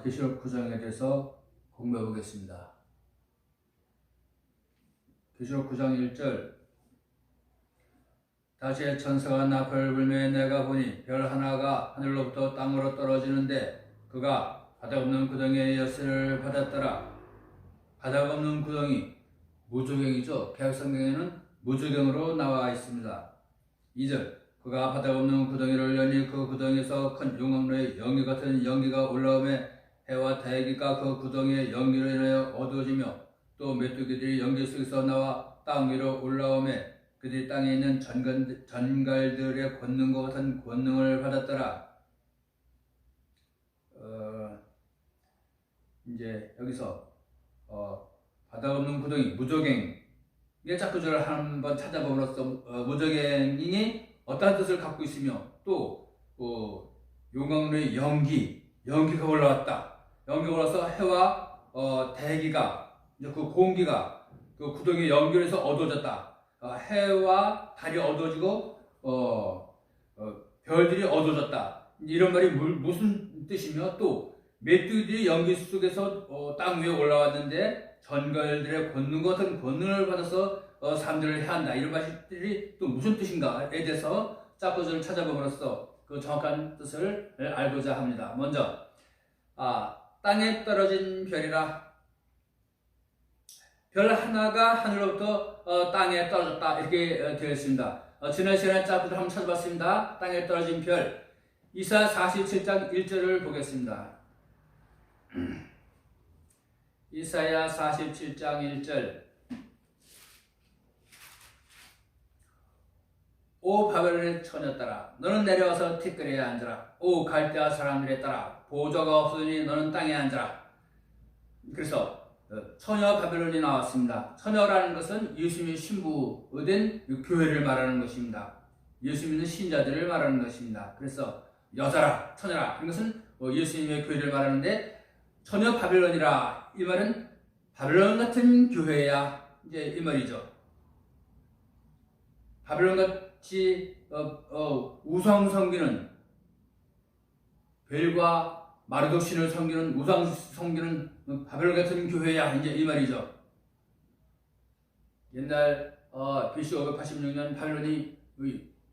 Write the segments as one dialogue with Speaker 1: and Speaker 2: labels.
Speaker 1: 계시록 9장에 대해서 공부해 보겠습니다. 계시록 9장 1절 다시 천사가 나팔을 불며 내가 보니 별 하나가 하늘로부터 땅으로 떨어지는데 그가 바닥 없는 구덩이의 열쇠를 받았더라. 바닥 없는 구덩이, 무조경이죠. 개혁성경에는 무조경으로 나와 있습니다. 2절 그가 바닥 없는 구덩이를 여니 그 구덩이에서 큰 용광로의 연기 같은 연기가 올라오매 해와 다행이가 그 구덩이의 연기로 인하여 어두워지며 또 메뚜기들이 연기 속에서 나와 땅 위로 올라오매 그들이 땅에 있는 전갈들의 권능과 같은 권능을 받았더라. 이제 여기서 바닥 없는 구덩이, 무조갱, 예자구절을 한번 찾아봄으로써 무조갱이 어떠한 뜻을 갖고 있으며 또 용광로의 연기가 올라왔다. 연기가 올라서 해와 대기가 이제 그 공기가 그 구덩이에 연결해서 어두워졌다. 해와 달이 어두워지고 별들이 어두워졌다. 이런 말이 무슨 뜻이며 또 메뚜기들이 연기 속에서 땅 위에 올라왔는데 전갈들의 권능 같은 권능을 받아서 사람들을 해한다. 이런 말들이 또 무슨 뜻인가에 대해서 짝구절을 찾아봄으로써 그 정확한 뜻을 알고자 합니다. 먼저 땅에 떨어진 별이라, 별 하나가 하늘로부터 땅에 떨어졌다 이렇게 되어 있습니다. 지난 시간에 짝구절 한번 찾아봤습니다. 땅에 떨어진 별, 이사야 47장 1절을 보겠습니다. 이사야 47장 1절 오 바벨론의 처녀들아 너는 내려와서 티끌에 앉으라. 오 갈대아 사람들에 따라 보좌가 없으니 너는 땅에 앉으라. 그래서 처녀 바벨론이 나왔습니다. 처녀라는 것은 예수님의 신부된 교회를 말하는 것입니다. 예수 믿는 신자들을 말하는 것입니다. 그래서 여자라 처녀라 이것은 예수님의 교회를 말하는데 처녀 바벨론이라 이 말은 바벨론 같은 교회야 이제 이 말이죠. 바벨론 같이 우상 섬기는 벨과 마르독 신을 섬기는 우상 섬기는 바벨론 같은 교회야 이제 이 말이죠. 옛날 BC 586년 바벨론이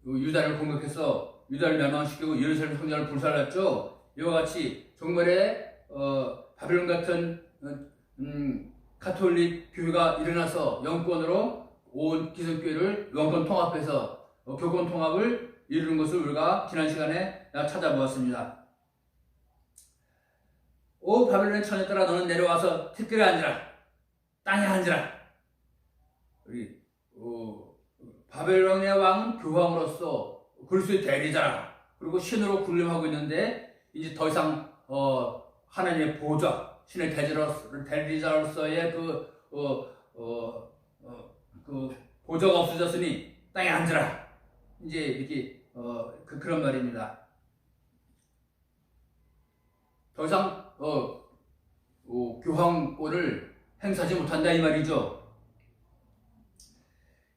Speaker 1: 유다를 공격해서 유다를 멸망시키고 예루살렘 성전을 불살랐죠. 이와 같이 정말에 바벨론 같은 가톨릭 교회가 일어나서 영권으로 온 기성교회를 영권 통합해서 교권 통합을 이루는 것을 우리가 지난 시간에 찾아보았습니다. 오 바벨론의 처녀들아 너는 내려와서 티끌에 앉으라. 땅에 앉으라. 우리 바벨론의 왕은 교황으로서 그리스도의 대리자라. 그리고 신으로 군림하고 있는데 이제 더 이상 하나님의 보좌, 신의 대리자로서의 그 보좌가 없어졌으니 땅에 앉으라. 이제 이렇게 그런 말입니다. 더 이상 교황권을 행사하지 못한다 이 말이죠.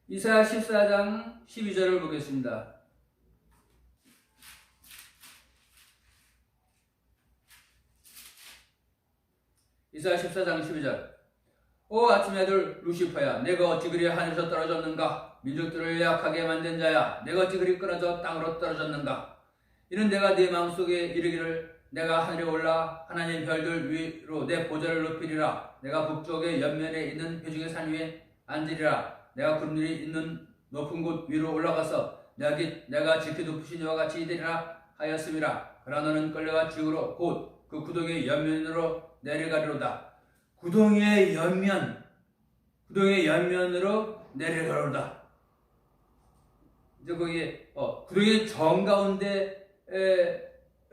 Speaker 1: 이사야 14장 12절을 보겠습니다. 이사야 14장 12절 오 아침의 아들 루시퍼야 내가 어찌 그리 하늘에서 떨어졌는가. 민족들을 약하게 만든 자야 내가 어찌 그리 끊어져 땅으로 떨어졌는가. 이는 내가 네 마음속에 이르기를 내가 하늘에 올라 하나님 별들 위로 내 보좌를 높이리라. 내가 북쪽의 옆면에 있는 회중의 산 위에 앉으리라. 내가 구름들이 있는 높은 곳 위로 올라가서 내가 지켜 높으신 이와 같이 이되리라 하였음이라. 그러나 너는 끌려가 지옥으로 곧 그 구덩이의 옆면으로 내려가리로다. 구덩이의 옆면으로 내려가리로다. 이제 거기에 구덩이의 정가운데는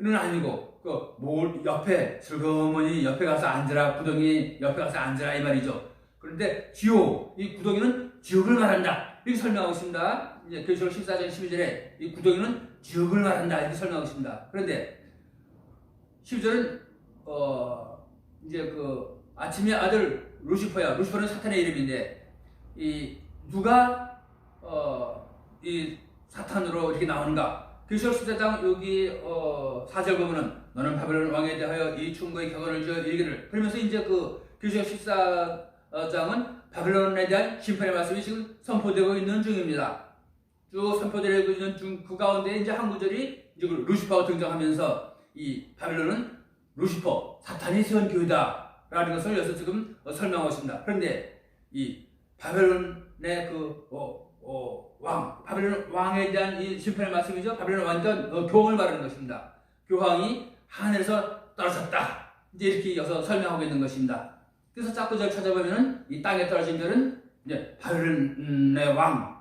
Speaker 1: 아니고 옆에 슬그머니 옆에 가서 앉으라. 구덩이 옆에 가서 앉으라 이 말이죠. 그런데 이 구덩이는 지옥을 말한다 이렇게 설명하고 있습니다. 이제 계시록 14장 12절에 이 구덩이는 지옥을 말한다 이렇게 설명하고 있습니다. 그런데 12절은 이제 그 아침의 아들 루시퍼야. 루시퍼는 사탄의 이름인데 이 누가 이 사탄으로 이렇게 나오는가? 계시록 14장 여기 4절 보면은 너는 바벨론 왕에 대하여 이 충고의 격언을 지어 이르기를, 그러면서 이제 그 계시록 14장은 바벨론에 대한 심판의 말씀이 지금 선포되고 있는 중입니다. 쭉 선포되고 있는 중 그 가운데 이제 한 구절이 이제 그 루시퍼가 등장하면서 이 바벨론은 루시퍼, 사탄이 세운 교회다 라는 것을 여기서 지금 설명하고 있습니다. 그런데 이 바벨론의 그 바벨론 왕에 대한 이 심판의 말씀이죠. 바벨론 왕에 대한 교황을 말하는 것입니다. 교황이 하늘에서 떨어졌다, 이제 이렇게 여기서 설명하고 있는 것입니다. 그래서 자꾸 저 찾아보면은 이 땅에 떨어진 별은 이제 바벨론의 왕,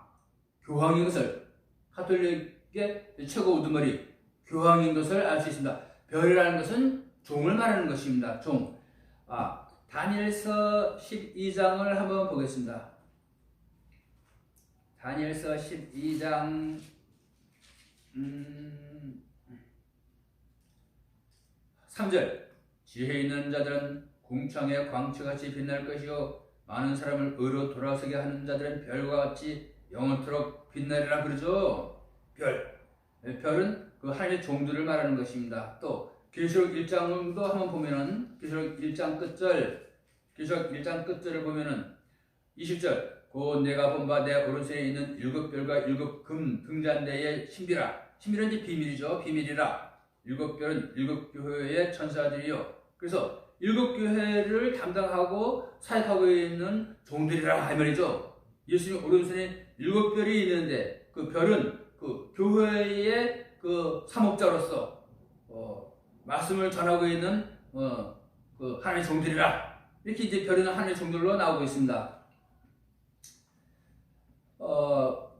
Speaker 1: 교황인 것을, 가톨릭의 최고 우두머리 교황인 것을 알 수 있습니다. 별이라는 것은 종을 말하는 것입니다. 종. 다니엘서 12장을 한번 보겠습니다. 다니엘서 12장 3절. 지혜 있는 자들은 궁창의 광채같이 빛날 것이요 많은 사람을 의로 돌아서게 하는 자들은 별과 같이 영원토록 빛나리라 그러죠. 별은 그 하나님의 종들을 말하는 것입니다. 또 계시록 1장도 한번 보면은 계시록 1장 끝절을 보면은 20절. 곧 내가 본 바 내 오른손에 있는 7별과 7금 등잔대의 신비라. 신비는 이제 비밀이죠. 비밀이라. 7별은 7교회의 천사들이요. 그래서 7교회를 담당하고 사역하고 있는 종들이라 이 말이죠. 예수님 오른손에 7별이 있는데 그 별은 그 교회의 그 사목자로서 말씀을 전하고 있는 그 하나님의 종들이라. 이렇게 이제 별은 하나님의 종들로 나오고 있습니다.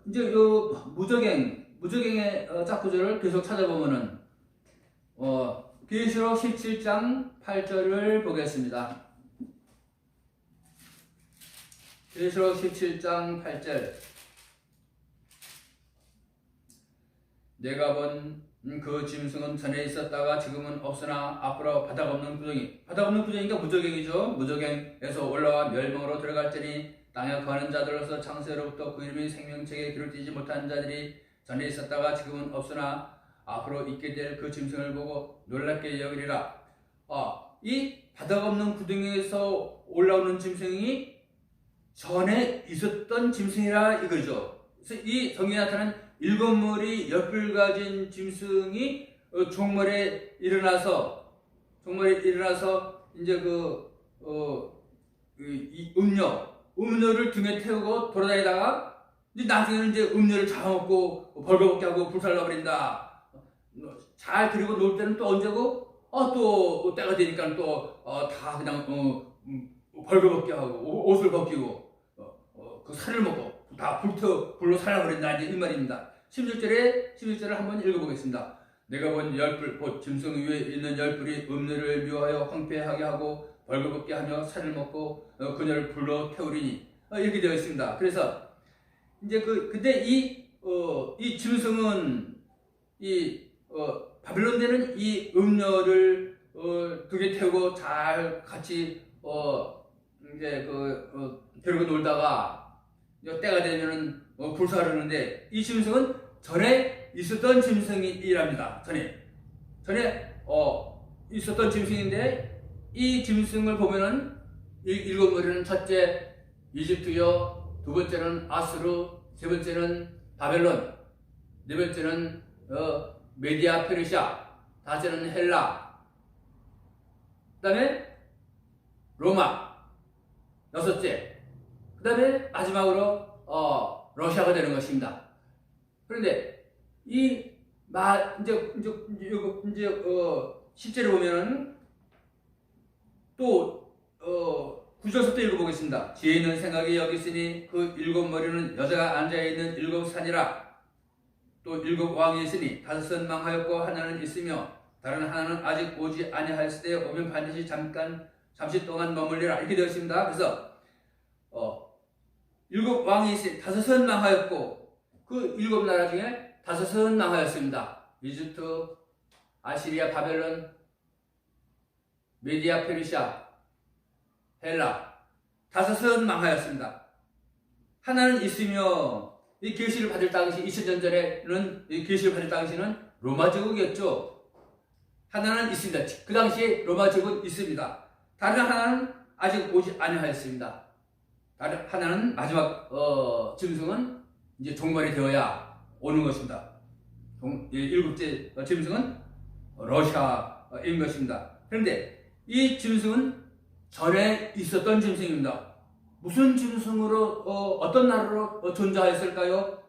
Speaker 1: 이제 요 무저갱의 짝구절을 계속 찾아보면은 계시록 17장 8절을 보겠습니다. 계시록 17장 8절. 내가 본 그 짐승은 전에 있었다가 지금은 없으나 앞으로 바닥 없는 구덩이니까 무저갱이죠. 무저갱에서 올라와 멸망으로 들어갈지니 땅에 거하는 자들로서 창세로부터 그 이름이 생명책에 기록되지 못한 자들이 전에 있었다가 지금은 없으나 앞으로 있게 될 그 짐승을 보고 놀랍게 여기리라. 이 바닥 없는 구덩이에서 올라오는 짐승이 전에 있었던 짐승이라 이거죠. 그래서 이 성경에 나타난 7머리 10뿔 가진 짐승이 종말에 일어나서 이제 이 음료를 등에 태우고 돌아다니다가 이제 나중에는 이제 음료를 잡아먹고 벌거벗게 하고 불살라버린다. 잘 데리고 놀 때는 또 언제고 또 때가 되니까 또 다 그냥 벌거벗게 하고 옷을 벗기고 그 살을 먹고 다 불로 살라버린다, 이제 이 말입니다. 11절을 한번 읽어보겠습니다. 내가 본 10뿔 곧 짐승 위에 있는 10뿔이 음료를 묘하여 황폐하게 하고 벌거벗게 하며 살을 먹고 그녀를 불로 태우리니, 이렇게 되어 있습니다. 그래서 이제 근데 이 짐승은 바벨론 되는 이 음료를 등에 태우고 잘 같이 이제 데리고 놀다가 때가 되면은 불사르는데, 이 짐승은 전에 있었던 짐승이랍니다. 전에 있었던 짐승인데, 이 짐승을 보면은 7머리는 첫째 이집트요, 두 번째는 아수르, 세 번째는 바벨론, 네 번째는 메디아 페르시아, 다섯째는 헬라, 그 다음에 로마, 여섯째, 그 다음에 마지막으로 러시아가 되는 것입니다. 그런데 이제 실제로 보면은 또 9절부터 읽어보겠습니다. 지혜 있는 생각이 여기 있으니 그 7머리는 여자가 앉아있는 7산이라. 또 7왕이 있으니 5은 망하였고 하나는 있으며 다른 하나는 아직 오지 아니하였을 때 오면 반드시 잠시 동안 머물리라, 이렇게 되어 있습니다. 그래서 7왕이 있으니 5은 망하였고 그 7나라 중에 5은 망하였습니다. 이집트, 아시리아, 바벨론, 메디아 페르시아, 헬라, 5은 망하였습니다. 하나는 있으며 이 계시를 받을 당시 2000년 전에는 이 계시를 받을 당시는 로마 제국이었죠. 하나는 있습니다. 그 당시에 로마 제국은 있습니다. 다른 하나는 아직 오지 아니하였습니다. 다른 하나는 마지막 짐승은 이제 종말이 되어야 오는 것입니다. 일곱째 짐승은 러시아인 것입니다. 그런데 이 짐승은 전에 있었던 짐승입니다. 무슨 짐승으로 어떤 나라로 존재하였을까요?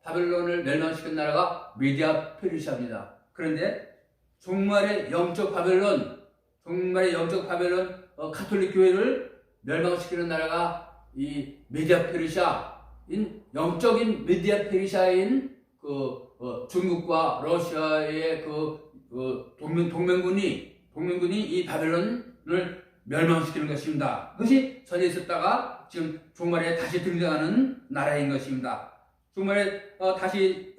Speaker 1: 바벨론을 멸망시킨 나라가 메디아 페르시아입니다. 그런데 종말의 영적 바벨론 가톨릭 교회를 멸망시키는 나라가 이 메디아 페르시아인 영적인 메디아 페르시아인 중국과 러시아의 동맹군이 이 바벨론을 멸망시키는 것입니다. 그것이 전에 있었다가 지금 종말에 다시 등장하는 나라인 것입니다. 종말에 다시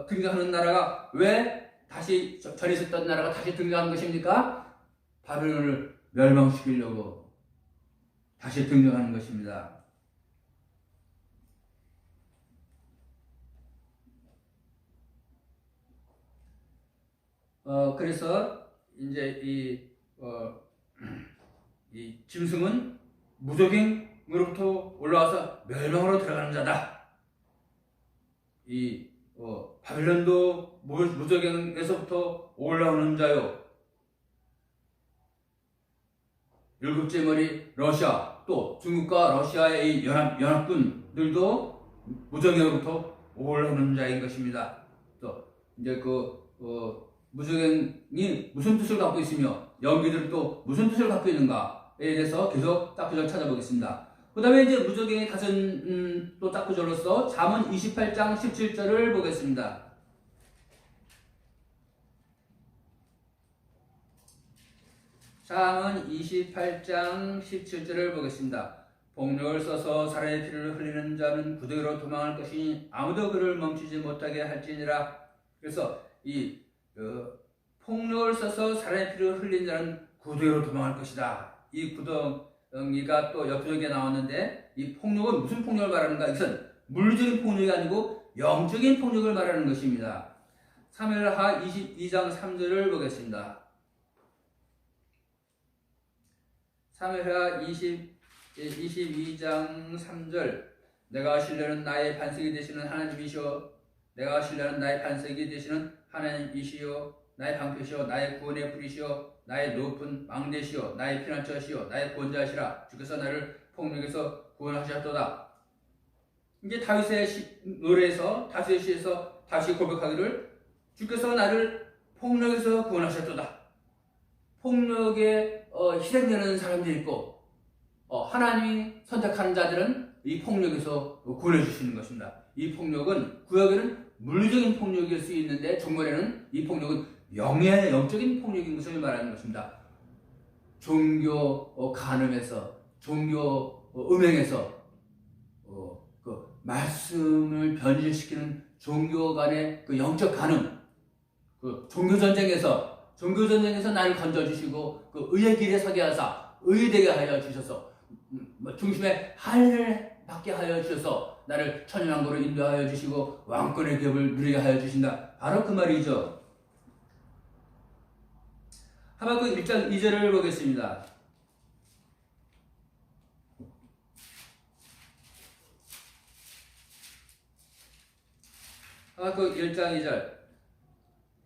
Speaker 1: 등장하는 나라가 왜 다시 전에 있었던 나라가 다시 등장한 것입니까? 바벨론을 멸망시키려고 다시 등장하는 것입니다. 그래서 이제 이 짐승은 무적행으로부터 올라와서 멸망으로 들어가는 자다. 바벨론도 무적행에서부터 올라오는 자요. 일곱째 머리 러시아, 또 중국과 러시아의 이 연합군들도 무적행으로부터 올라오는 자인 것입니다. 또 이제 무적행이 무슨 뜻을 갖고 있으며 연기들은 또 무슨 뜻을 갖고 있는가에 대해서 계속 짝구절 찾아보겠습니다. 그 다음에 이제 무적행의 다른 또 짝구절로서 잠언 28장 17절을 보겠습니다. 잠언 28장 17절을 보겠습니다. 폭력을 써서 사람의 피를 흘리는 자는 구덩이로 도망할 것이니 아무도 그를 멈추지 못하게 할지니라. 그래서 폭력을 써서 사람의 피를 흘린 자는 구덩이로 도망할 것이다. 이 구덩이가 또 옆구석에 나왔는데 이 폭력은 무슨 폭력을 말하는가? 이것은 물리적인 폭력이 아니고 영적인 폭력을 말하는 것입니다. 사무엘하 22장 3절을 보겠습니다. 사무엘하 22장 3절 내가 신뢰하는 나의 반석이 되시는 하나님이시오 내가 신뢰하는 나의 반석이 되시는 하나님이시오 나의 방패시오 나의 구원의 불이시오 나의 높은 망대시오 나의 피난처시오 나의 구원자시라 주께서 나를 폭력에서 구원하셨도다. 이제 다윗의 노래에서 다윗의 시에서 다윗이 고백하기를 주께서 나를 폭력에서 구원하셨도다. 폭력에 희생되는 사람들이 있고 하나님이 선택하는 자들은 이 폭력에서 구원해 주시는 것입니다. 이 폭력은 구약에는 물리적인 폭력일 수 있는데 종말에는 이 폭력은 영적인 폭력인 것을 말하는 것입니다. 종교 간음에서 종교 음행에서 말씀을 변질시키는 종교 간의 영적 간음, 종교 전쟁에서 나를 건져주시고 의의 길에 서게 하사 의되게 하여 주셔서 중심에 할례를 받게 하여 주셔서 나를 천연왕국으로 인도하여 주시고 왕권의 기업을 누리게 하여 주신다. 바로 그 말이죠. 하박국 1장 2절을 보겠습니다. 하박국 1장 2절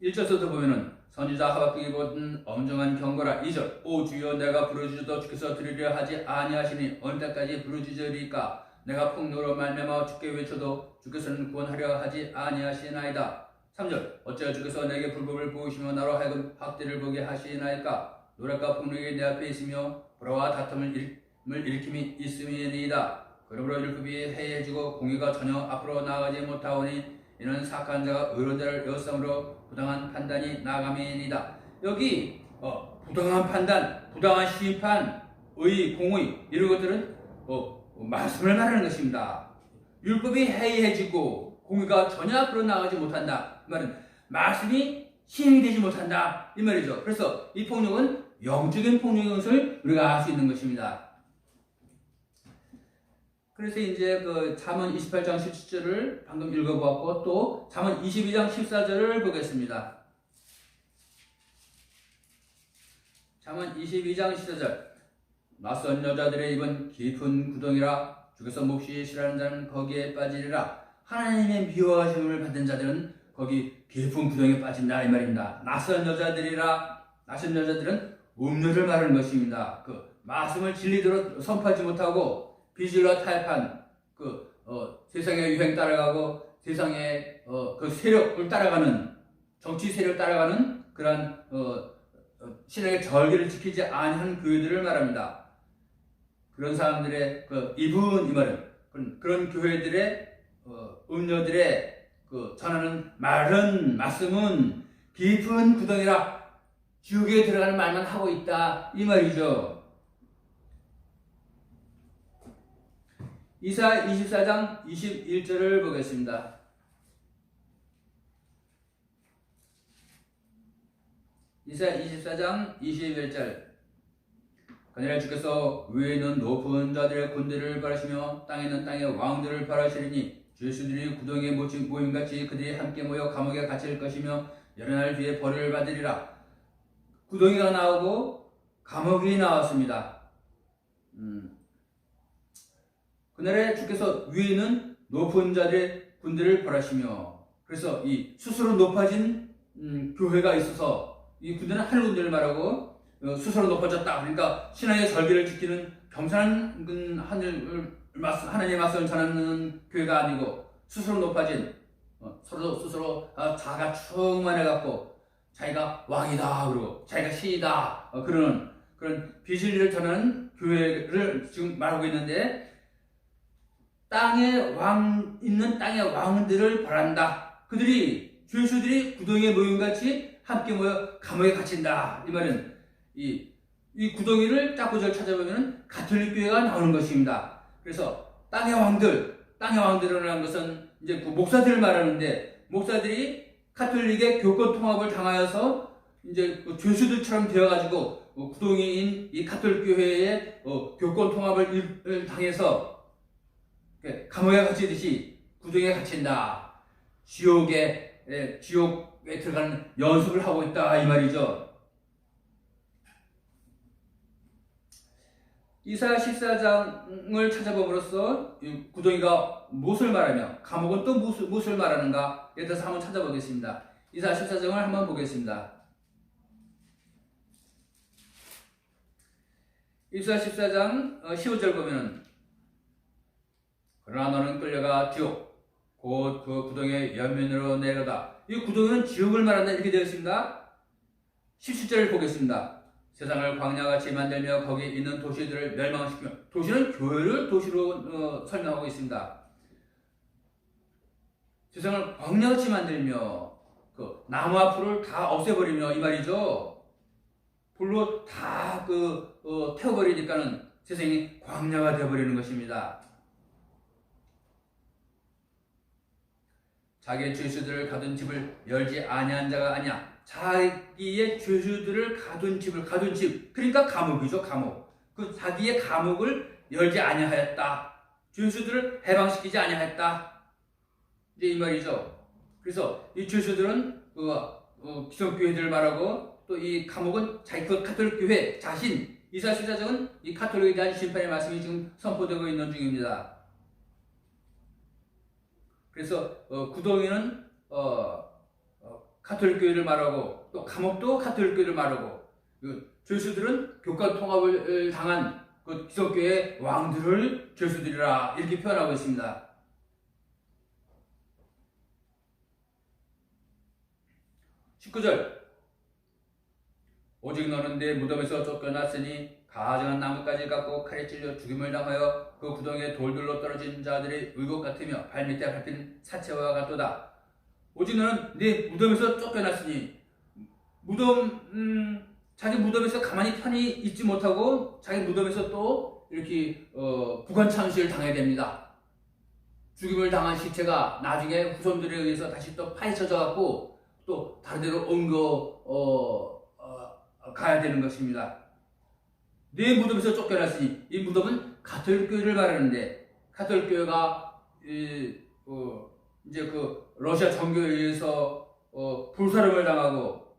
Speaker 1: 1절부터 보면은 선지자 하박국이 보던 엄정한 경고라. 2절 오 주여 내가 부르짖어도 주께서 들으려 하지 아니하시니 어느 때까지 부르짖으리까 내가 폭력으로 말미암아 주께 외쳐도 주께서는 구원하려 하지 아니하시나이다. 3절 어찌하여 주께서 내게 불법을 보이시며 나로 하여금 학대를 보게 하시나이까 노략과 폭력이 내 앞에 있으며 불화와 다툼을 일으킴이 있음이니이다. 그러므로 율법이 해이해지고 공의가 전혀 앞으로 나아가지 못하오니 이는 사악한 자가 의로운 자를 에워싸므로 부당한 판단이 나감이니이다. 여기 부당한 판단, 부당한 심판, 의, 공의 이런 것들은 말씀을 말하는 것입니다. 율법이 해이해지고 공의가 전혀 앞으로 나아가지 못한다. 이 말은 말씀이 시행이 되지 못한다 이 말이죠. 그래서 이 폭력은 영적인 폭력인 것을 우리가 알 수 있는 것입니다. 그래서 이제 그 잠언 28장 17절을 방금 읽어보았고 또 잠언 22장 14절을 보겠습니다. 잠언 22장 14절. 낯선 여자들의 입은 깊은 구덩이라 주께서 몹시 싫어하는 자는 거기에 빠지리라. 하나님의 미워하심을 받은 자들은 거기 깊은 구덩이에 빠진다 이 말입니다. 낯선 여자들은 음료를 말하는 것입니다. 그 말씀을 진리대로 선포하지 못하고 비질러 타협한 세상의 유행 따라가고 세상의 그 세력을 따라가는 정치 세력을 따라가는 그러한 신앙의 절개를 지키지 아니한 교회들을 말합니다. 그런 사람들의 입은 이 말은 그런 교회들의 음료들의 전하는 말은 말씀은 깊은 구덩이라 지옥에 들어가는 말만 하고 있다 이 말이죠. 이사 24장 21절을 보겠습니다. 이사 24장 21절. 그날에 주께서 위에 있는 높은 자들의 군대를 바라시며 땅에 있는 땅의 왕들을 바라시리니 죄수들이 구덩이에 모임같이 그들이 함께 모여 감옥에 갇힐 것이며 여러 날 뒤에 벌을 받으리라. 구덩이가 나오고 감옥이 나왔습니다. 그날에 주께서 위에 있는 높은 자들의 군대를 벌하시며, 그래서 이 스스로 높아진 교회가 있어서 이 군대는 하늘 군대를 말하고 스스로 높아졌다. 그러니까 신앙의 절개를 지키는 겸손한 하나님의 말씀을 전하는 교회가 아니고 스스로 높아진 스스로 자가 충만해갖고 자기가 왕이다 그러고 자기가 신이다 그런 비진리를 전하는 교회를 지금 말하고 있는데, 있는 땅의 왕들을 바란다. 죄수들이 구덩이에 모임같이 함께 모여 감옥에 갇힌다. 이 말은 이 구덩이를 짝구절 찾아보면 가톨릭 교회가 나오는 것입니다. 그래서 땅의 왕들이라는 것은 이제 그 목사들을 말하는데, 목사들이 가톨릭의 교권 통합을 당하여서 이제 그 죄수들처럼 되어가지고 구덩이인 이 가톨릭 교회의 교권 통합을 당해서 감옥에 갇히듯이 구덩이에 갇힌다. 지옥에 들어가는 연습을 하고 있다 이 말이죠. 이사 14장을 찾아봄으로써 구덩이가 무엇을 말하며 감옥은 또 무엇을 말하는가 에 대해서 한번 찾아보겠습니다. 이사 14장을 한번 보겠습니다. 이사 14장 15절 보면은 그러나 너는 끌려가 지옥 곧 그 구덩이의 옆면으로 내려다. 이 구덩이는 지옥을 말한다 이렇게 되어 있습니다. 17절을 보겠습니다. 세상을 광야같이 만들며 거기 있는 도시들을 멸망시키며, 도시는 교회를 도시로 설명하고 있습니다. 세상을 광야같이 만들며 그 나무 앞을 다 없애버리며 이 말이죠. 불로 다 태워버리니까는 세상이 광야가 되어버리는 것입니다. 자기의 죄수들을 가둔 집을 열지 아니한 자가 아니야. 자기의 죄수들을 가둔 집, 그러니까 감옥이죠, 감옥. 그 자기의 감옥을 열지 아니하였다. 죄수들을 해방시키지 아니하였다. 이제 이 말이죠. 그래서 이 죄수들은 기성교회들을 말하고 또 이 감옥은 자기 가톨릭 교회 자신, 이사 14장은 이 가톨릭에 대한 심판의 말씀이 지금 선포되고 있는 중입니다. 그래서 구덩이는 가톨릭 교회를 말하고 또 감옥도 가톨릭 교회를 말하고, 죄수들은 교권 통합을 당한 그 기독교의 왕들을 죄수들이라 이렇게 표현하고 있습니다. 19절. 오직 너는 내 무덤에서 쫓겨났으니 가증한 나뭇가지 갖고 칼에 찔려 죽임을 당하여 그 구덩이에 돌들로 떨어진 자들의 의복 같으며 발밑에 밟힌 사체와 같도다. 오직 너는 네 무덤에서 쫓겨났으니, 자기 무덤에서 가만히 편히 있지 못하고 자기 무덤에서 또 이렇게 부관참시를 당해야 됩니다. 죽임을 당한 시체가 나중에 후손들에 의해서 다시 또 파헤쳐져 갖고 또 다른 데로 가야 되는 것입니다. 네 무덤에서 쫓겨났으니, 이 무덤은 가톨릭 교회를 말하는데, 가톨릭 교회가 이제 그 러시아 정교에 의해서 불사름을 당하고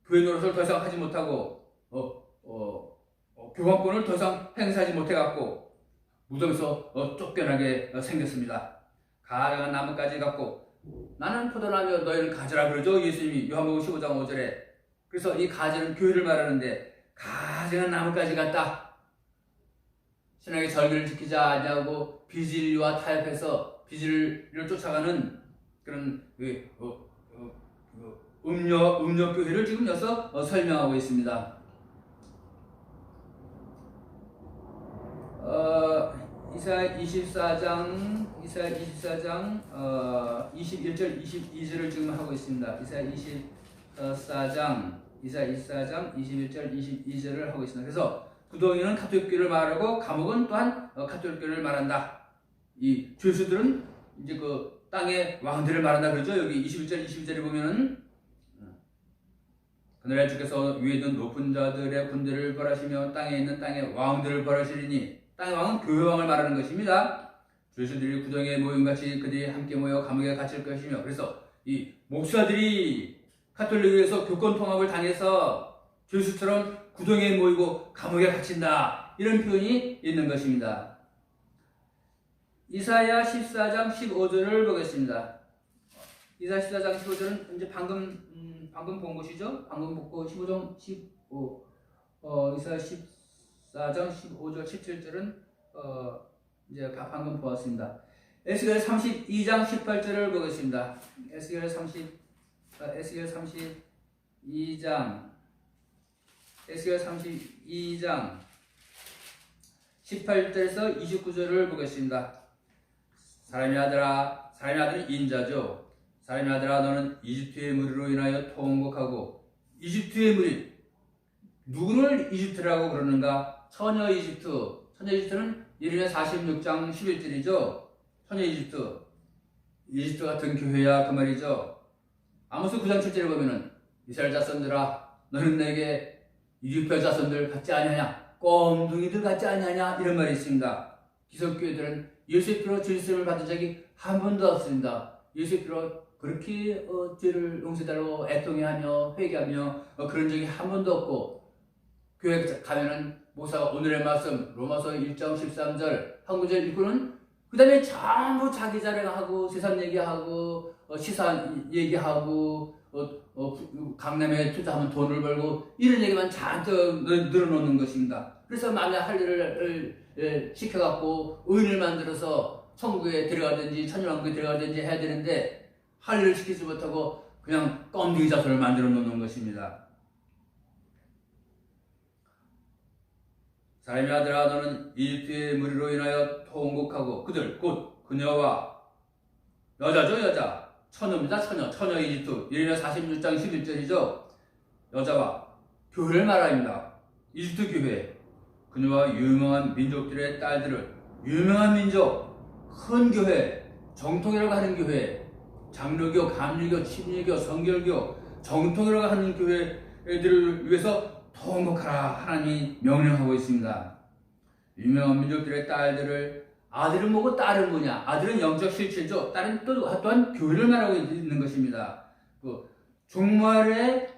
Speaker 1: 교회 노릇을 더 이상 하지 못하고 교황권을 더 이상 행사하지 못해갖고 무덤에서 쫓겨나게 생겼습니다. 가증한 나뭇가지 갖고 나는 포도나무 너희는 가지라 그러죠. 예수님이 요한복음 15장 5절에. 그래서 이 가지는 교회를 말하는데 가증한 나뭇가지 같다. 신앙의 절기를 지키지 아니하고 비진리와 타협해서 비진리를 쫓아가는 그런 음료 교회를 지금 여기서 설명하고 있습니다. 이사야 24장 21절 22절을 지금 하고 있습니다. 이사야 24장 21절 22절을 하고 있습니다. 그래서 구덩이는 가톨릭교를 말하고 감옥은 또한 가톨릭교를 말한다. 이 죄수들은 이제 그 땅의 왕들을 말한다 그러죠. 여기 21절 22절에 보면은 그날에 주께서 위에 있는 높은 자들의 군대를 벌하시며 땅에 있는 땅의 왕들을 벌하시리니 땅의 왕은 교회 왕을 말하는 것입니다. 죄수들이 구덩이에 모임같이 그들이 함께 모여 감옥에 갇힐 것이며 그래서 이 목사들이 가톨릭에서 교권 통합을 당해서 죄수처럼 구덩이에 모이고 감옥에 갇힌다. 이런 표현이 있는 것입니다. 이사야 14장 15절을 보겠습니다. 이사야 14장 15절은 이제 방금 본 것이죠. 방금 보고 15장 15 이사야 14장 15절 17절은 이제 방금 보았습니다. 에스겔 32장 18절을 보겠습니다. 에스겔 32장 18절에서 29절을 보겠습니다. 사람의 아들아, 사람의 아들은 인자죠. 사람의 아들아, 너는 이집트의 무리로 인하여 통곡하고, 이집트의 무리, 누구를 이집트라고 그러는가? 처녀 이집트. 처녀 이집트는 예레미야 46장 11절이죠. 처녀 이집트. 이집트 같은 교회야 그 말이죠. 아모스 9장 7절에 보면은 이스라엘 자손들아, 너는 내게 이집트 자손들 같지 아니하냐? 꼼둥이들 같지 아니하냐? 이런 말이 있습니다. 기성교회들은 예수의 피로 죄수를 받은 적이 한 번도 없습니다. 예수의 피로 그렇게 죄를 용서달라고 애통해하며 회개하며 그런 적이 한 번도 없고, 교회 가면은 목사가 오늘의 말씀 로마서 1장 13절 한 구절 읽고는 그 다음에 전부 자기 자랑하고 세상 얘기하고 시사 얘기하고 강남에 투자하면 돈을 벌고 이런 얘기만 잔뜩 늘어놓는 것입니다. 그래서 만약 할 일을 시켜갖고 의인을 만들어서 천국에 들어가든지 천년왕국에 들어가든지 해야 되는데 할 일을 시키지 못하고 그냥 껌둥이 자손을 만들어 놓는 것입니다. 사람의 아들아, 너는 이집트의 무리로 인하여 통곡하고 그들 곧 그녀와 여자죠, 여자. 처녀입니다, 처녀. 처녀 이집트. 예레미야 46장 11절이죠. 여자와 교회를 말합니다. 이집트 교회. 그녀와 유명한 민족들의 딸들을, 유명한 민족, 큰 교회, 정통이라고 하는 교회, 장로교, 감리교, 침례교, 성결교, 정통이라고 하는 교회들을 위해서 통곡하라. 하나님이 명령하고 있습니다. 유명한 민족들의 딸들을, 아들은 뭐고 딸은 뭐냐? 아들은 영적 실체죠. 딸은 또한 교회를 말하고 있는 것입니다. 종말의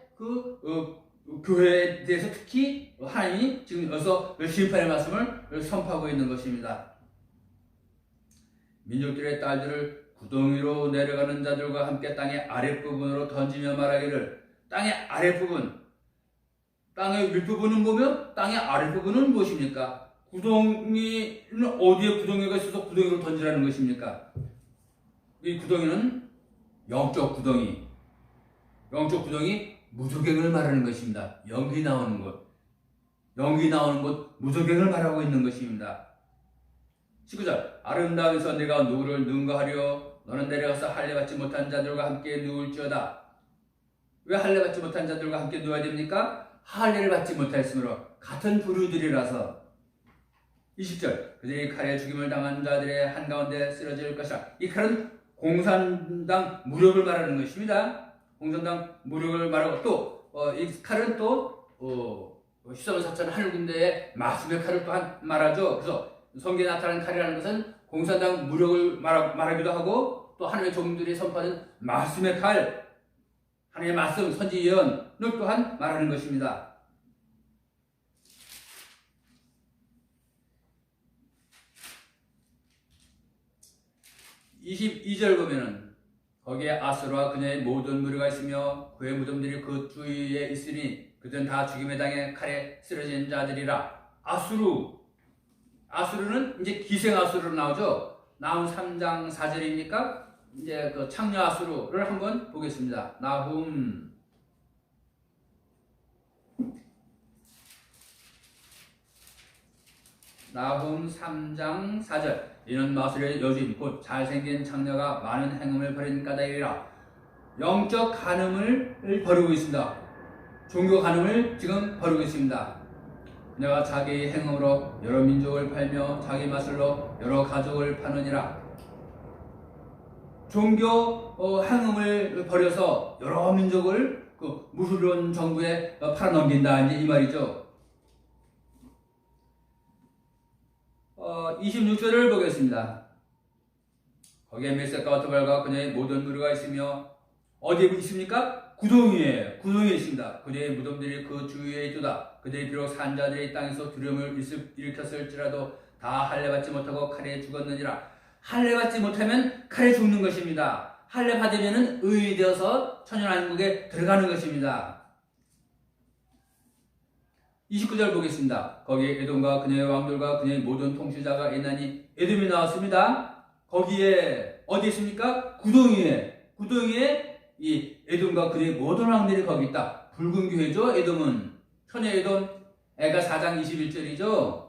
Speaker 1: 교회에 대해서 특히 하나님이 지금 여기서 심판의 말씀을 선포하고 있는 것입니다. 민족들의 딸들을 구덩이로 내려가는 자들과 함께 땅의 아랫부분으로 던지며 말하기를, 땅의 아랫부분, 땅의 윗부분은 뭐며 땅의 아랫부분은 무엇입니까? 구덩이는 어디에 구덩이가 있어서 구덩이로 던지라는 것입니까? 이 구덩이는 영적 구덩이, 영적 구덩이 무저갱을 말하는 것입니다. 연기 나오는 곳, 무저갱을 말하고 있는 것입니다. 19절, 아름다운서 내가 누구를 능가하려? 너는 내려가서 할례받지 못한 자들과 함께 누울지어다. 왜 할례받지 못한 자들과 함께 누워야 됩니까? 할례를 받지 못하였으므로 같은 부류들이라서. 20절, 그들이 칼에 죽임을 당한 자들의 한가운데 쓰러질 것이라. 이 칼은 공산당 무력을 말하는 것입니다. 공산당 무력을 말하고 또 이 칼은 또 희성을 사천 하늘군대의 마수의 칼을 또한 말하죠. 그래서 성경에 나타난 칼이라는 것은 공산당 무력을 말하기도 하고 또 하나님의 종들이 선포하는 말씀의 칼, 하나님의 말씀, 선지 예언을 또한 말하는 것입니다. (22절) 보면은 거기에 아수르와 그녀의 모든 무리가 있으며 그의 무덤들이 그 주위에 있으니 그들은 다 죽임의 당에 칼에 쓰러진 자들이라. 아수르는 이제 기생 아수르로 나오죠. 나훔 3장 4절입니까? 이제 그 창녀 아수르를 한번 보겠습니다. 나훔 3장 4절. 이는 마술의 여주인 곧 잘생긴 창녀가 많은 행음을 벌인 까닭이라. 영적 간음을 벌이고 있습니다. 종교 간음을 지금 벌이고 있습니다. 그녀가 자기 행음으로 여러 민족을 팔며 자기 마술로 여러 가족을 파느니라. 종교 행음을 벌여서 여러 민족을 그 무술론 정부에 팔아넘긴다, 이제 이 말이죠. 26절을 보겠습니다. 거기에 메섹과 두발과 그녀의 모든 무리가 있으며 어디에 있습니까? 구덩이에 있습니다. 그녀의 무덤들이 그 주위에 있도다. 그들이 비록 산자들이 땅에서 두려움을 일으켰을지라도 다 할례받지 못하고 칼에 죽었느니라. 할례받지 못하면 칼에 죽는 것입니다. 할례 받으면 의인이 되어서 천연왕국에 들어가는 것입니다. 29절 보겠습니다. 거기에 에돔과 그녀의 왕들과 그녀의 모든 통치자가 있나니, 에돔이 나왔습니다. 거기에 어디 있습니까? 구덩이에 이 에돔과 그녀의 모든 왕들이 거기 있다. 붉은 교회죠. 에돔은 천의 에돔, 애가 4장 21절이죠.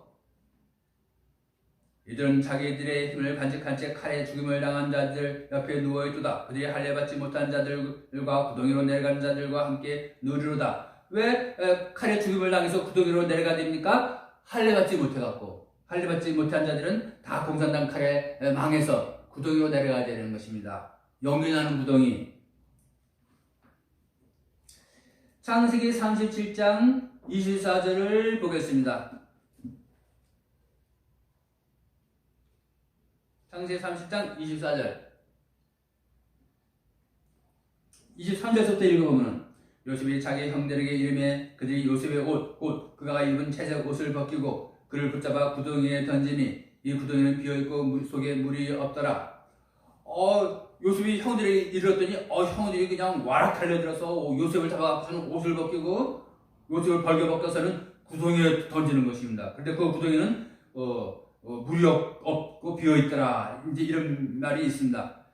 Speaker 1: 이들은 자기들의 힘을 간직한 채 칼에 죽임을 당한 자들 옆에 누워있도다. 그들이 할례받지 못한 자들과 구덩이로 내려간 자들과 함께 누리로다. 왜 칼에 죽임을 당해서 구덩이로 내려가야 됩니까? 할례받지 못해갖고. 할례받지 못한 자들은 다 공산당 칼에 망해서 구덩이로 내려가야 되는 것입니다. 영원하는 구덩이. 창세기 37장 24절을 보겠습니다. 창세기 30장 24절. 23절부터 읽어보면, 요셉이 자기 형들에게 이르매 그들이 요셉의 옷, 곧 그가 입은 채색 옷을 벗기고 그를 붙잡아 구덩이에 던지니 이 구덩이는 비어있고 물 속에 물이 없더라. 요셉이 형들에게 이르렀더니 형들이 그냥 와락 달려들어서 요셉을 잡아가지고 옷을 벗기고 요셉을 벌겨 벗겨서는 구덩이에 던지는 것입니다. 그런데 그 구덩이는 물이 없고 비어있더라. 이제 이런 말이 있습니다.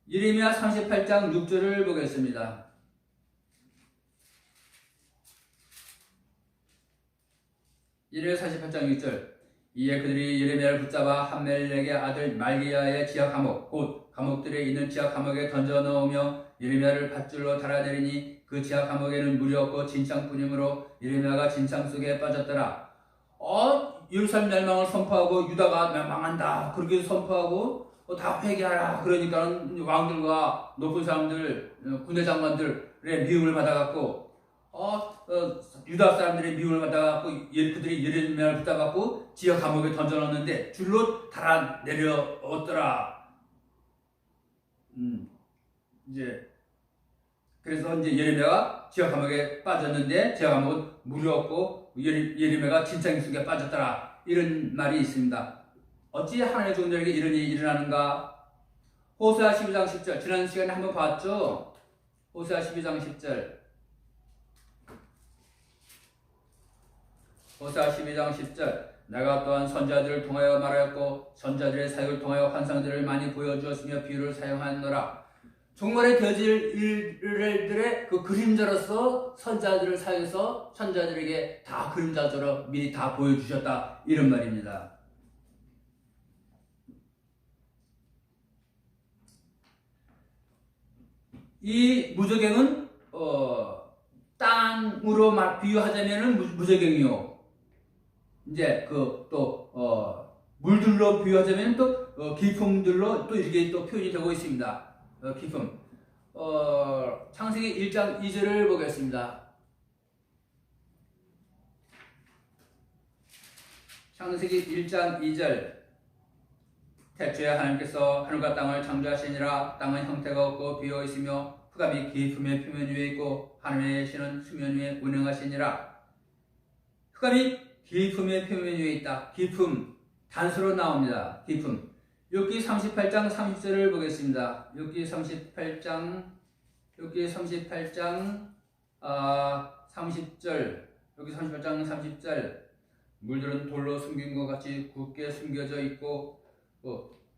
Speaker 1: 예레미야 38장 6절을 보겠습니다. 예레미야 48장 6절. 이에 그들이 예레미야를 붙잡아 함멜렉의 아들 말기야의 지하 감옥 곧 감옥들에 있는 지하 감옥에 던져 넣으며 예레미야를 밧줄로 달아내리니 그 지하 감옥에는 물이 없고 진창뿐이므로 예레미야가 진창 속에 빠졌더라. 예루살렘 멸망을 선포하고 유다가 멸망한다 그렇게 선포하고 다 회개하라 그러니까 왕들과 높은 사람들 군대 장관들의 미움을 받아갖고 유다 사람들의 미움을 받아갖고 그들이 예레미야를 붙잡아갖고 지하 감옥에 던져넣었는데 줄로 달아 내려왔더라. 이제 그래서 이제 예레미야가 지하 감옥에 빠졌는데 지하 감옥은 물이 없고 예레미야가 진창 속에 빠졌더라. 이런 말이 있습니다. 어찌 하나님의 종들에게 이런 일이 일어나는가? 호세아 12장 10절 지난 시간에 한번 봤죠? 호세아 12장 10절 호세아 12장 10절 내가 또한 선자들을 통하여 말하였고 선자들의 사역을 통하여 환상들을 많이 보여주었으며 비유를 사용하노라. 종말에 되어질 일들의 그 그림자로서 선자들을 사용해서 선자들에게 다 그림자처럼 미리 다 보여주셨다 이런 말입니다. 이 무저갱은 땅으로 비유하자면은 무저갱이요. 이제 물들로 비유하자면 또 기품들로 또 이렇게 또 표현이 되고 있습니다. 기품. 창세기 1장 2절을 보겠습니다. 창세기 1장 2절. 태초에 하나님께서 하늘과 땅을 창조하시니라. 땅은 형태가 없고 비어 있으며 흑암이 깊음의 표면 위에 있고 하늘의 신은 수면 위에 운행하시니라. 흑암이 깊음의 표면 위에 있다. 깊음 단수로 나옵니다. 깊음. 욥기 38장 30절을 보겠습니다. 욥기 38장 30절. 여기 38장 30절. 물들은 돌로 숨긴 것 같이 굳게 숨겨져 있고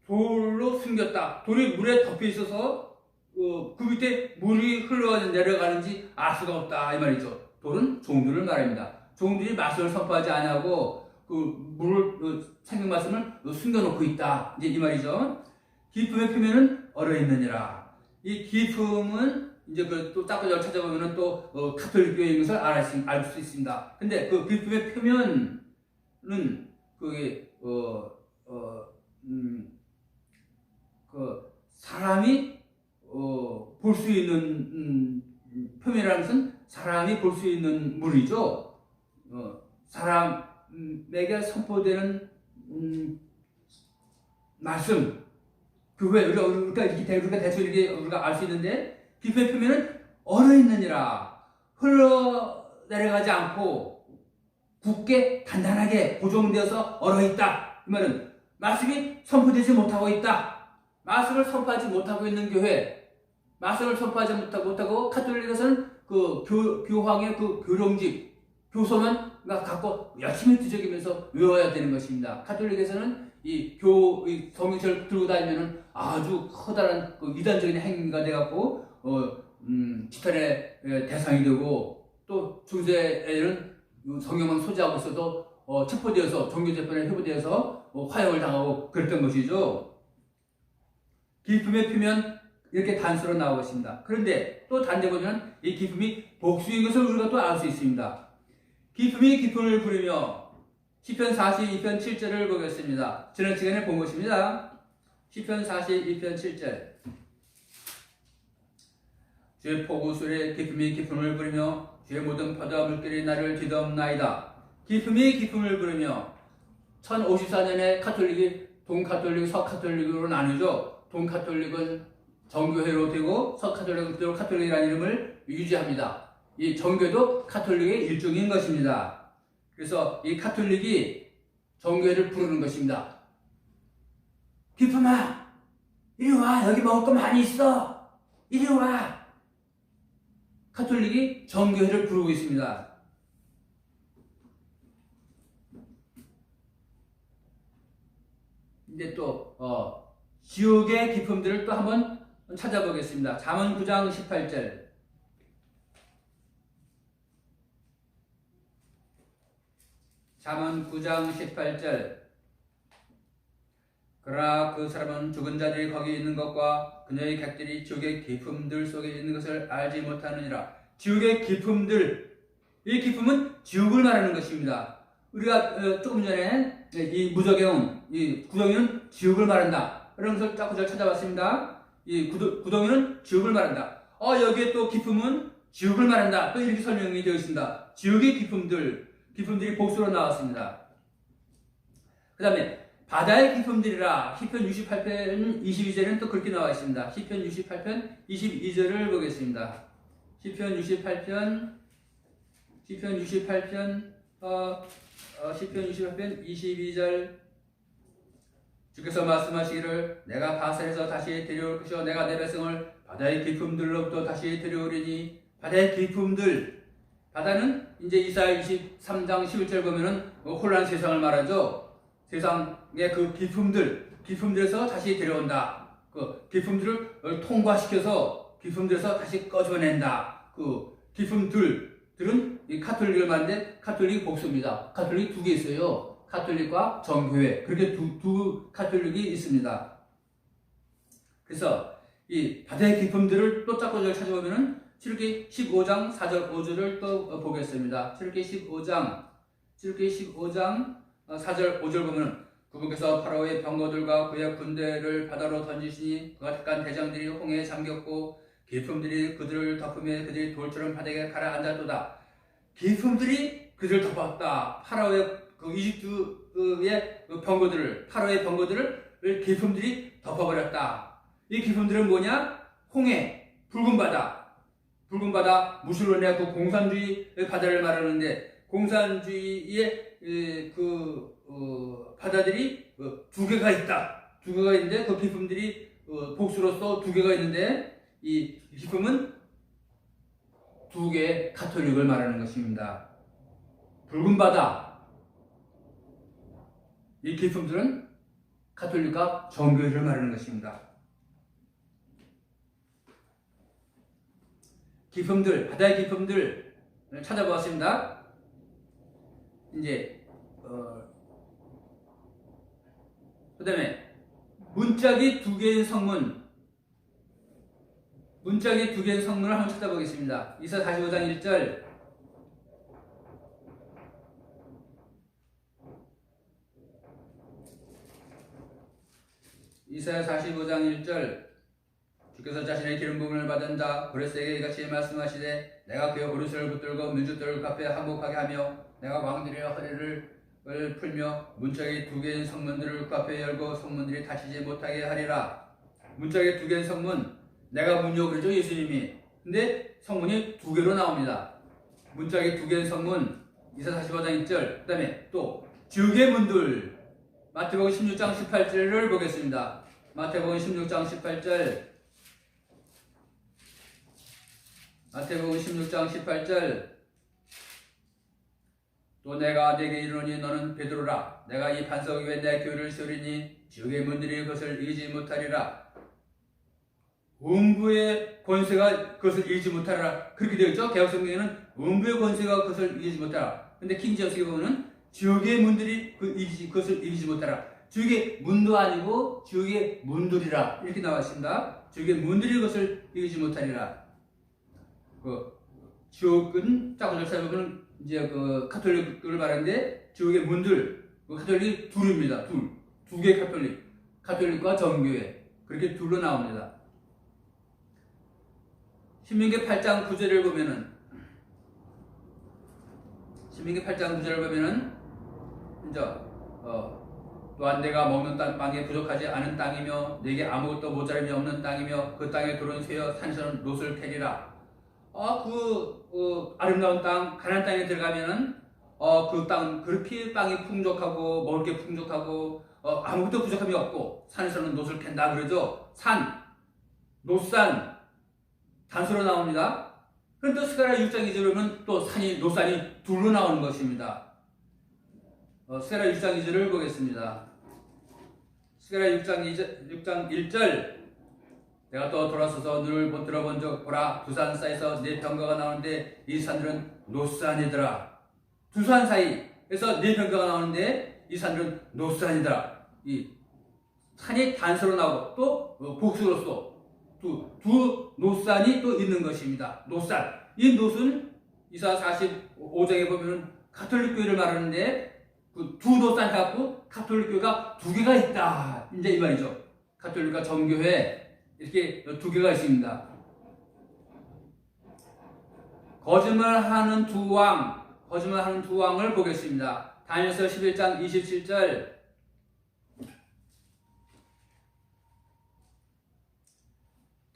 Speaker 1: 돌로 숨겼다. 돌이 물에 덮여 있어서 그 밑에 물이 흘러가는 내려가는지 알 수가 없다 이 말이죠. 돌은 종들을 말합니다. 종들이 말씀을 선포하지 않고 그 물을 생명 말씀을 숨겨놓고 있다 이제 이 말이죠. 깊음의 표면은 얼어 있느니라. 이 깊음은 이제 또 닦아서 찾아보면은 또 가톨릭 교회인 것을 알 수 있습니다. 근데 그 깊음의 표면은 그게 그 사람이 볼 수 있는 표면이라는 것은 사람이 볼 수 있는 물이죠. 사람에게 선포되는 말씀. 그왜 우리가 대충 이렇게 우리가 알 수 있는데 깊음의 표면은 얼어 있느니라. 흘러 내려가지 않고 굳게 단단하게 고정되어서 얼어 있다. 이 말은 말씀이 선포되지 못하고 있다. 말씀을 선포하지 못하고 있는 교회, 말씀을 선포하지 못하고 가톨릭에서는 그 교황의 그 교령집, 교서만 갖고 열심히 뒤적이면서 외워야 되는 것입니다. 가톨릭에서는 이 성경책을 들고 다니면은 아주 커다란 그 이단적인 행위가 돼갖고 지탄의 대상이 되고 또 중세에는 성경만 소지하고 있어도 체포되어서 종교재판에 회부되어서 화형을 당하고 그랬던 것이죠. 기쁨의 표면 이렇게 단수로 나오고 있습니다. 그런데 또 단대 보면 이 기쁨이 복수인 것을 우리가 또 알 수 있습니다. 기쁨이 기쁨을 부르며 시편 42편 7절을 보겠습니다. 지난 시간에 본 것입니다. 시편 42편 7절. 주의 포구소리에 기쁨이 기쁨을 부르며 주의 모든 바다 물결이 나를 뒤덮나이다. 기쁨이 기쁨을 부르며 1054년에 가톨릭이 동가톨릭, 서가톨릭으로 나누죠. 동가톨릭은 정교회로 되고 서가톨릭은 그대로 가톨릭이라는 이름을 유지합니다. 이 정교도 가톨릭의 일종인 것입니다. 그래서 이 가톨릭이 정교회를 부르는 것입니다. 기쁨아, 이리 와. 여기 먹을 거 많이 있어. 이리 와. 가톨릭이 정교회를 부르고 있습니다. 이제 또 지옥의 기쁨들을 또 한번 찾아보겠습니다. 잠언 9장 18절. 잠언 9장 18절. 그러나 그 사람은 죽은 자들이 거기 있는 것과 그녀의 객들이 지옥의 기품들 속에 있는 것을 알지 못하느니라. 지옥의 기품들, 이 기품은 지옥을 말하는 것입니다. 우리가 조금 전에 이 무적에온 이 구덩이는 지옥을 말한다. 그런 것을 딱 구절 찾아봤습니다. 이 구덩이는 지옥을 말한다. 여기에 또 기품은 지옥을 말한다. 또 이렇게 설명이 되어 있습니다. 지옥의 기품들이 복수로 나왔습니다. 그 다음에 바다의 기품들이라 시편 68편 22절에는 또 그렇게 나와 있습니다. 시편 68편 22절을 보겠습니다. 시편 68편 22절. 주께서 말씀하시기를 내가 바셀에서 다시 데려올 것이요 내가 내 백성을 바다의 기품들로부터 다시 데려오리니. 바다의 기품들, 바다는 이제 이사야 23장 11절 보면은 혼란 세상을 말하죠. 세상의 그 기품들에서 다시 데려온다. 그 기품들을 통과시켜서 기품들에서 다시 꺼져낸다. 그 기품들은 이 가톨릭을 말하는데 가톨릭 복수입니다. 가톨릭 두 개 있어요. 가톨릭과 정교회. 그렇게 두 가톨릭이 있습니다. 그래서 이 바다의 기품들을 또 짝꿍을 찾아보면은 출애굽기 15장 4절 5절을 또 보겠습니다. 출애굽기 15장 4절 5절 보면 그분께서 파라오의 병거들과 그의 군대를 바다로 던지시니 그가 택한 대장들이 홍해에 잠겼고 기품들이 그들을 덮으며 그들이 돌처럼 바닥에 가라앉았도다. 기품들이 그들을 덮었다. 파라오의 그 이집트의 병거들을 파라오의 병거들을 기품들이 덮어버렸다. 이 기품들은 뭐냐? 홍해, 붉은 바다, 무술론의 그 공산주의 바다를 말하는데, 공산주의의 바다들이 두 개가 있다. 두 개가 있는데 그 기품들이 복수로서 두 개가 있는데, 이 기품은 두 개의 가톨릭을 말하는 것입니다. 붉은 바다, 이 기품들은 가톨릭과 정교회를 말하는 것입니다. 기품들, 바다의 기품들 찾아보았습니다. 이제 그 다음에 문짝이 두 개인 성문, 문짝이 두 개인 성문을 한번 찾아보겠습니다. 이사 45장 1절. 이사야 45장 1절. 주께서 자신의 기름 부음을 받은 자 고레스에게 이같이 말씀하시되 내가 그의 버릇을 붙들고 민족들을 갚에 항복하게 하며 내가 왕들의 허리를 풀며 문짝이 두 개인 성문들을 갚에 열고 성문들이 닫히지 못하게 하리라. 문짝이 두 개인 성문, 내가 문이요 그러죠, 예수님이. 근데 성문이 두 개로 나옵니다. 문짝이 두 개인 성문, 이사 45장 1절. 그 다음에 또 지옥의 문들, 마태복음 16장 18절을 보겠습니다. 마태복음 16장 18절. 마태복음 16장 18절. 또 내가 네게 이르노니 너는 베드로라. 내가 이 반석 위에 내 교회를 세우리니 지옥의 문들이 그것을 이기지 못하리라. 음부의 권세가 그것을 이기지 못하리라. 그렇게 되어 있죠. 개혁성경에는 음부의 권세가 그것을 이기지 못하리라. 근데 킹제임스에 보면은 지옥의 문들이 그것을 이기지 못하리라. 지옥의 문도 아니고 지옥의 문들이라 이렇게 나와 있습니다. 지옥의 문들이 그것을 이기지 못하리라. 지옥은 자꾸 살펴보면 이제 가톨릭을 말하는데 지옥의 문들, 가톨릭이 둘입니다. 두 개의 가톨릭과 정교회, 그렇게 둘로 나옵니다. 신명기 8장 9절을 보면은, 이제 또한 내가 먹는 땅에 부족하지 않은 땅이며 내게 아무것도 모자람이 없는 땅이며 그 땅에 들어온 새여 산에서는 놋을 캐리라. 아름다운 땅, 가나안 땅에 들어가면은 그 땅은 그렇게 땅이 풍족하고 먹을 게 풍족하고 아무것도 부족함이 없고 산에서는 놋을 캔다 그러죠. 놋산 단수로 나옵니다. 그런데 또 스가랴 6장 2절에 보면 또 놋산이 둘로 나오는 것입니다. 스가랴 6장 2절을 보겠습니다. 스가랴 6장 1절. 내가 또 돌아서서 눈을 들어본 적 보라, 두 산 사이에서 네 병가가 나오는데 이 산들은 놋산이더라. 두 산 사이에서 네 병가가 나오는데 이 산들은 놋산이더라. 이 산이 단서로 나오고 또 복수로서 두 놋산이 또 있는 것입니다. 놋산. 이 놋은 이사 45장에 보면 가톨릭 교회를 말하는데 그 두 놋산 해갖고 가톨릭 교회가 두 개가 있다. 이제 이 말이죠. 가톨릭과 정교회 이렇게 두 개가 있습니다. 거짓말하는 두 왕을 보겠습니다. 다니엘서 11장 27절.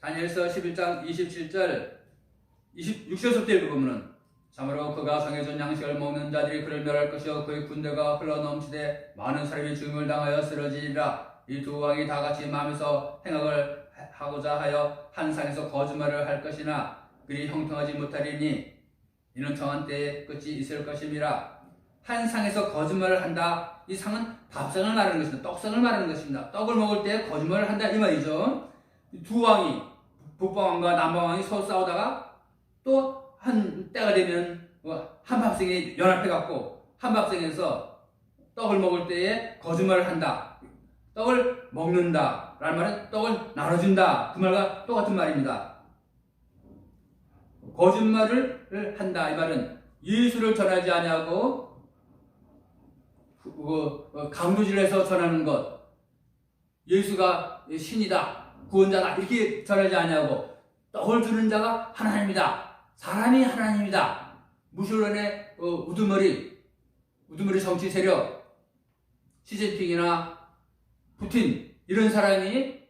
Speaker 1: 다니엘서 11장 27절 26절부터 보면은 참으로 그가 정해진 양식을 먹는 자들이 그를 멸할 것이요 그의 군대가 흘러넘치되 많은 사람이 죽음을 당하여 쓰러지리라. 이 두 왕이 다 같이 마음에서 행악을 하고자 하여 한 상에서 거짓말을 할 것이나 그리 형통하지 못하리니 이는 정한 때에 끝이 있을 것임이라. 한 상에서 거짓말을 한다. 이 상은 밥상을 말하는 것입니다. 떡상을 말하는 것입니다. 떡을 먹을 때 거짓말을 한다 이 말이죠. 두 왕이 북방왕과 남방왕이 서로 싸우다가 또 한 때가 되면 한 밥상에 연합해갖고 한 밥상에서 떡을 먹을 때에 거짓말을 한다. 떡을 먹는다 라는 말은 떡을 나눠준다 그 말과 똑같은 말입니다. 거짓말을 한다 이 말은 예수를 전하지 아니하고 강도질해서 전하는 것, 예수가 신이다 구원자다 이렇게 전하지 아니하고 떡을 주는 자가 하나님이다, 사람이 하나님이다, 무신론의 우두머리 정치 세력 시진핑이나 푸틴 이런 사람이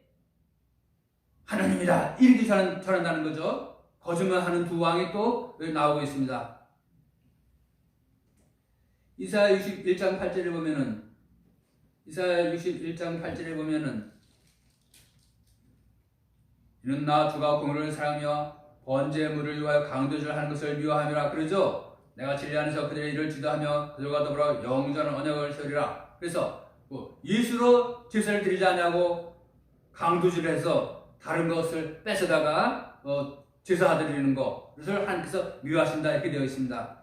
Speaker 1: 하나님이다 이렇게 전한다는 거죠. 거짓말하는 두 왕이 또 나오고 있습니다. 이사야 61장 8절에 보면은 이는 나 주가 공의를 사랑하며 번제의 물을 위하여 강도질을 하는 것을 미워함이라 그러죠. 내가 진리 안에서 그들의 일을 지도하며 그들과 더불어 영원한 언약을 세우리라. 그래서 예수로 제사를 드리지 않냐고 강도질을 해서 다른 것을 뺏어다가 제사 드리는 것을 하나님께서 미워하신다 이렇게 되어 있습니다.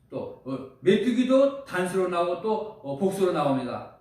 Speaker 1: 또 메뚜기도 단수로 나오고 또 복수로 나옵니다.